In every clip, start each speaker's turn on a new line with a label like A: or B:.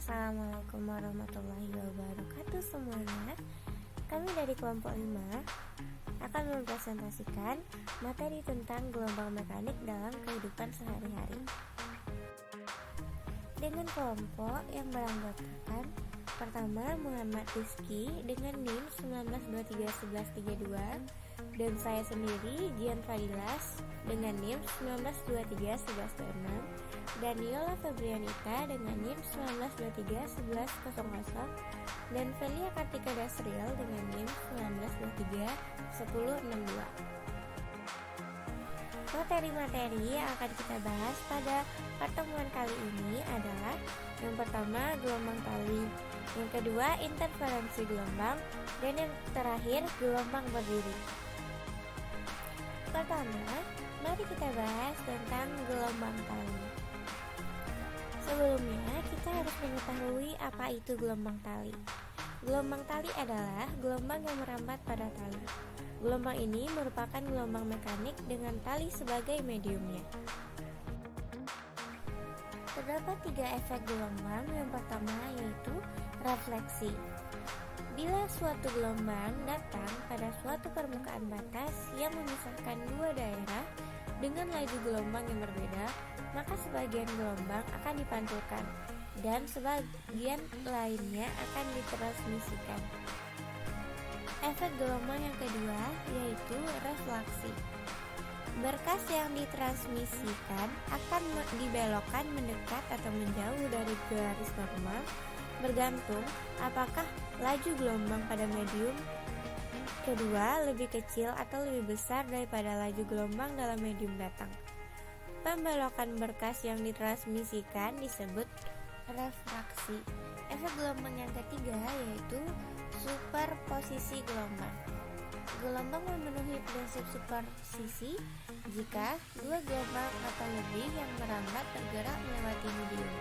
A: Assalamualaikum warahmatullahi wabarakatuh semuanya. Kami dari kelompok 5 akan mempresentasikan materi tentang gelombang mekanik dalam kehidupan sehari-hari. Dengan kelompok yang beranggotakan pertama Muhammad Rizky dengan NIM 19231132 dan saya sendiri Gian Fadilas dengan NIM 19231126 dan Yola Febrianita dengan NIM 19231100 dan Felia Kartika Dasriel dengan NIM 19231062. Materi-materi yang akan kita bahas pada pertemuan kali ini adalah yang pertama gelombang tali, yang kedua interferensi gelombang, dan yang terakhir gelombang berdiri. Pertama, mari kita bahas tentang gelombang tali. Sebelumnya, kita harus mengetahui apa itu gelombang tali. Gelombang tali adalah gelombang yang merambat pada tali. Gelombang ini merupakan gelombang mekanik dengan tali sebagai mediumnya. Terdapat 3 efek gelombang. Yang pertama yaitu refleksi. Bila suatu gelombang datang pada suatu permukaan batas yang memisahkan dua daerah dengan laju gelombang yang berbeda, maka sebagian gelombang akan dipantulkan dan sebagian lainnya akan ditransmisikan. Efek gelombang yang kedua yaitu refleksi. Berkas yang ditransmisikan akan dibelokkan mendekat atau menjauh dari garis normal, bergantung apakah laju gelombang pada medium kedua lebih kecil atau lebih besar daripada laju gelombang dalam medium datang. Pembelokan berkas yang ditransmisikan disebut refraksi. Efek gelombang yang ketiga yaitu superposisi gelombang. Gelombang memenuhi prinsip superposisi jika dua gelombang atau lebih yang merambat bergerak melewati medium.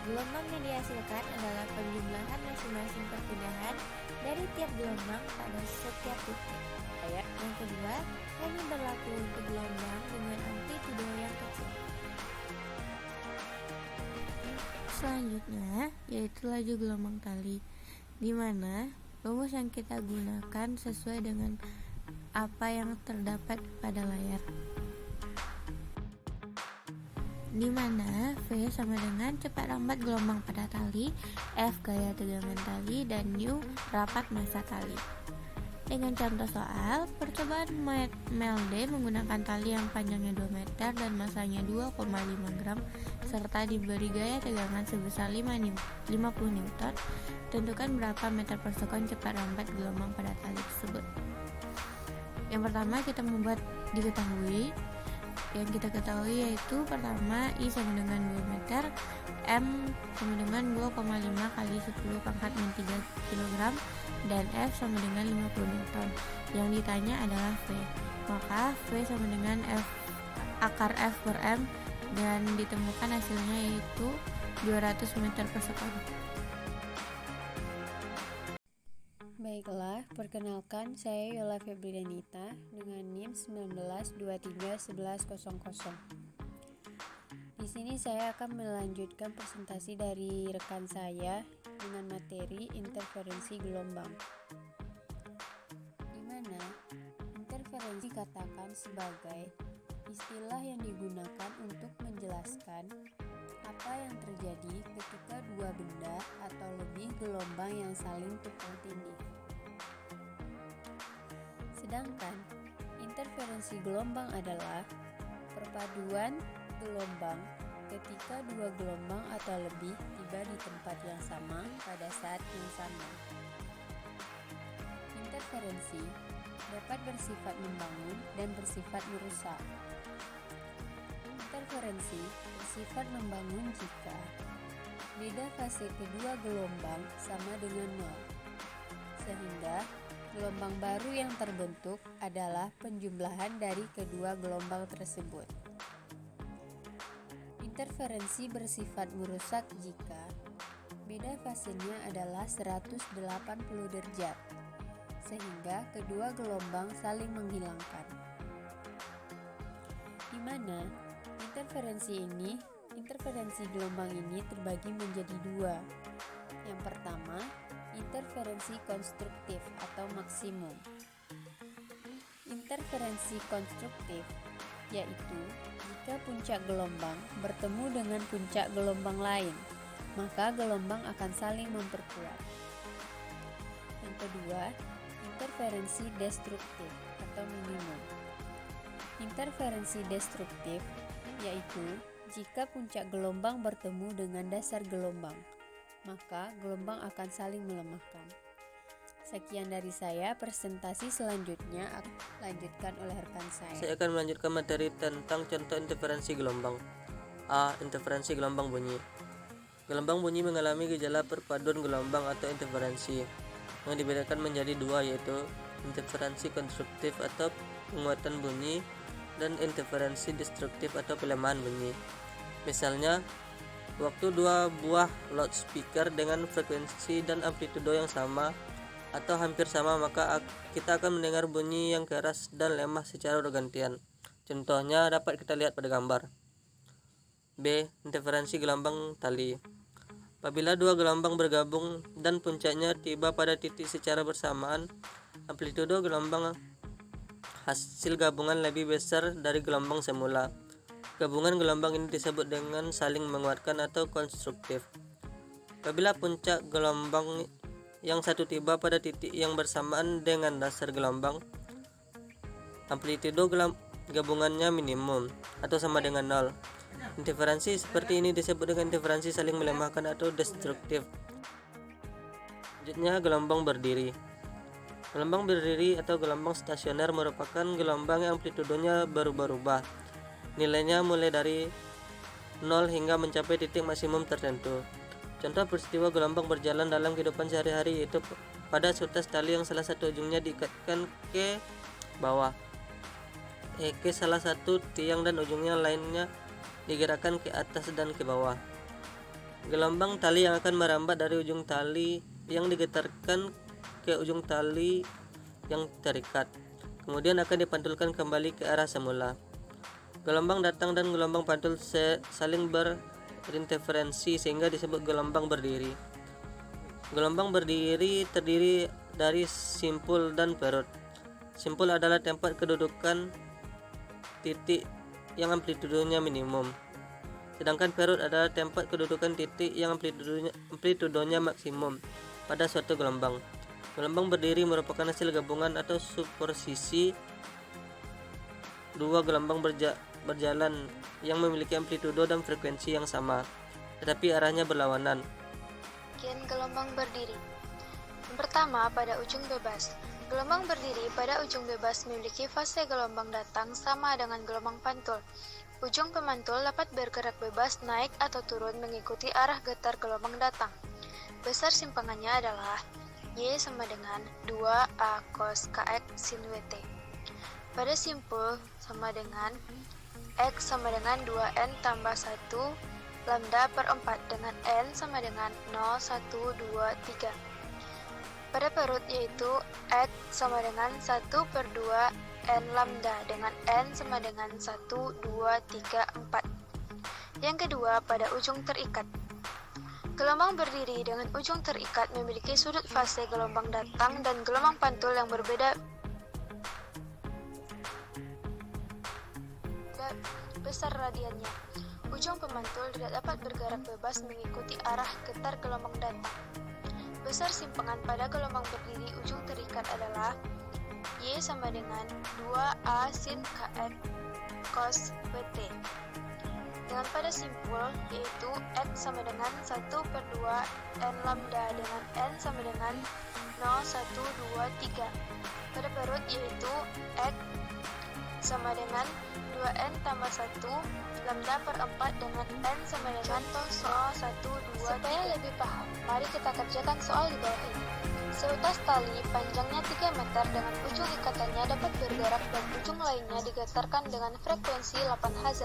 A: Gelombang yang dihasilkan adalah penjumlahan masing-masing perpindahan dari tiap gelombang pada setiap titik. Yang kedua, hanya berlaku untuk gelombang dengan amplitudo yang kecil. Selanjutnya, yaitu laju gelombang tali, di mana rumus yang kita gunakan sesuai dengan apa yang terdapat pada layar, di mana V sama dengan cepat rambat gelombang pada tali, F gaya tegangan tali, dan U rapat massa tali. Dengan contoh soal, percobaan Melde menggunakan tali yang panjangnya 2 meter dan massanya 2,5 gram serta diberi gaya tegangan sebesar 50 Newton. Tentukan berapa meter per sekon cepat rambat gelombang pada tali tersebut. Yang pertama kita membuat diketahui. Yang kita ketahui yaitu pertama I sama dengan 2 meter, M sama dengan 2,5 kali 10 pangkat min 3 kg, dan F sama dengan 50 Newton. Yang ditanya adalah V. Maka V sama dengan F akar F per M, dan ditemukan hasilnya yaitu 200 meter per sekon.
B: Baiklah, perkenalkan saya Yola Febrianita dengan NIM 19231100. Di sini saya akan melanjutkan presentasi dari rekan saya dengan materi interferensi gelombang. Di mana interferensi dikatakan sebagai istilah yang digunakan untuk menjelaskan apa yang terjadi ketika dua benda atau lebih gelombang yang saling tumpang tindih. Sedangkan interferensi gelombang adalah perpaduan gelombang ketika dua gelombang atau lebih tiba di tempat yang sama pada saat yang sama. Interferensi dapat bersifat membangun dan bersifat merusak. Interferensi bersifat membangun jika beda fase kedua gelombang sama dengan nol, sehingga gelombang baru yang terbentuk adalah penjumlahan dari kedua gelombang tersebut. Interferensi bersifat merusak jika beda fasenya adalah 180 derajat, sehingga kedua gelombang saling menghilangkan. Di mana interferensi gelombang ini terbagi menjadi dua, Yang pertama, interferensi konstruktif atau maksimum. Interferensi konstruktif yaitu jika puncak gelombang bertemu dengan puncak gelombang lain, maka gelombang akan saling memperkuat. Yang kedua, interferensi destruktif atau minimum. Interferensi destruktif yaitu jika puncak gelombang bertemu dengan dasar gelombang, maka gelombang akan saling melemahkan. Sekian dari saya, presentasi selanjutnya lanjutkan oleh rekan saya.
C: Saya akan melanjutkan materi tentang contoh interferensi gelombang. A. Interferensi gelombang bunyi. Gelombang bunyi mengalami gejala perpaduan gelombang atau interferensi yang dibedakan menjadi dua, yaitu interferensi konstruktif atau penguatan bunyi dan interferensi destruktif atau pelemahan bunyi. Misalnya, waktu dua buah loudspeaker dengan frekuensi dan amplitudo yang sama atau hampir sama, maka kita akan mendengar bunyi yang keras dan lemah secara bergantian. Contohnya dapat kita lihat pada gambar. B. Interferensi gelombang tali. Apabila dua gelombang bergabung dan puncaknya tiba pada titik secara bersamaan, amplitudo gelombang hasil gabungan lebih besar dari gelombang semula. Gabungan gelombang ini disebut dengan saling menguatkan atau konstruktif. Apabila puncak gelombang yang satu tiba pada titik yang bersamaan dengan dasar gelombang, amplitudo gabungannya minimum atau sama dengan 0. Interferensi seperti ini disebut dengan interferensi saling melemahkan atau destruktif. Selanjutnya, gelombang berdiri. Gelombang berdiri atau gelombang stasioner merupakan gelombang yang amplitudonya berubah-ubah. Nilainya mulai dari 0 hingga mencapai titik maksimum tertentu. Contoh peristiwa gelombang berjalan dalam kehidupan sehari-hari yaitu pada sutas tali yang salah satu ujungnya diikatkan ke bawah, ke salah satu tiang dan ujungnya lainnya digerakkan ke atas dan ke bawah. Gelombang tali yang akan merambat dari ujung tali yang digetarkan ke ujung tali yang terikat, kemudian akan dipantulkan kembali ke arah semula. Gelombang datang dan gelombang pantul saling berinterferensi sehingga disebut gelombang berdiri. Gelombang berdiri terdiri dari simpul dan perut. Simpul adalah tempat kedudukan titik yang amplitudonya minimum, sedangkan perut adalah tempat kedudukan titik yang amplitudonya maksimum pada suatu gelombang. Gelombang berdiri merupakan hasil gabungan atau superposisi dua gelombang berjalan yang memiliki amplitudo dan frekuensi yang sama, tetapi arahnya berlawanan.
D: Gen gelombang berdiri. Yang pertama, pada ujung bebas. Gelombang berdiri pada ujung bebas memiliki fase gelombang datang sama dengan gelombang pantul. Ujung pemantul dapat bergerak bebas naik atau turun mengikuti arah getar gelombang datang. Besar simpangannya adalah Y sama dengan 2A cos kx sin Wt. Pada simpul sama dengan X sama dengan 2N tambah 1 lambda per 4 dengan N sama dengan 0, 1, 2, 3. Pada perut yaitu X sama dengan 1 per 2 N lambda dengan N sama dengan 1, 2, 3, 4. Yang kedua, pada ujung terikat. Gelombang berdiri dengan ujung terikat memiliki sudut fase gelombang datang dan gelombang pantul yang berbeda besar radiannya. Ujung pemantul tidak dapat bergerak bebas mengikuti arah getar gelombang datang. Besar simpangan pada gelombang berdiri ujung terikat adalah Y sama dengan 2A sin kx cos Pt. Dengan pada simpul yaitu X sama dengan 1 per 2 N lambda dengan N sama dengan 0, 1, 2, 3. Pada perut yaitu X sama dengan 2N tambah 1 lambda per 4 dengan N sama dengan contoh soal 1, 2, supaya lebih paham, mari kita kerjakan soal di bawah ini. Seutas tali panjangnya 3 meter dengan ujung ikatannya dapat bergerak dan ujung lainnya digetarkan dengan frekuensi 8 Hz,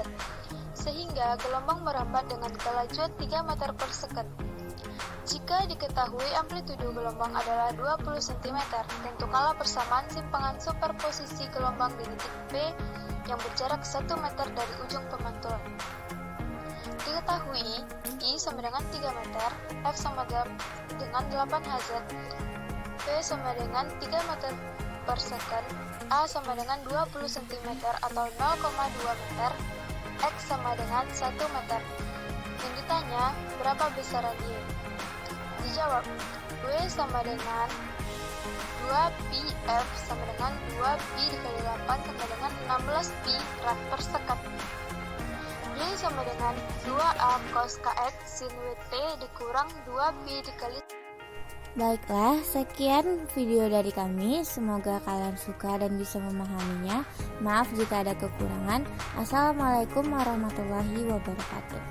D: sehingga gelombang merambat dengan kelajuan 3 meter per second. Jika diketahui amplitudo gelombang adalah 20 cm, tentukanlah persamaan simpangan superposisi gelombang di titik P yang berjarak 1 meter dari ujung pemantulan. Diketahui I sama dengan 3 meter, X sama dengan 8 Hz, V sama dengan 3 meter per second, A sama dengan 20 cm atau 0,2 meter, X sama dengan 1 meter. Yang ditanya, berapa besaran Y? Dijawab, W sama dengan 2πf sama dengan 2π dikali 8 sama dengan 16 pi rad per second. Y sama dengan 2A cos kx sin WT dikurang 2π dikali.
A: Baiklah, sekian video dari kami. Semoga kalian suka dan bisa memahaminya. Maaf jika ada kekurangan. Assalamualaikum warahmatullahi wabarakatuh.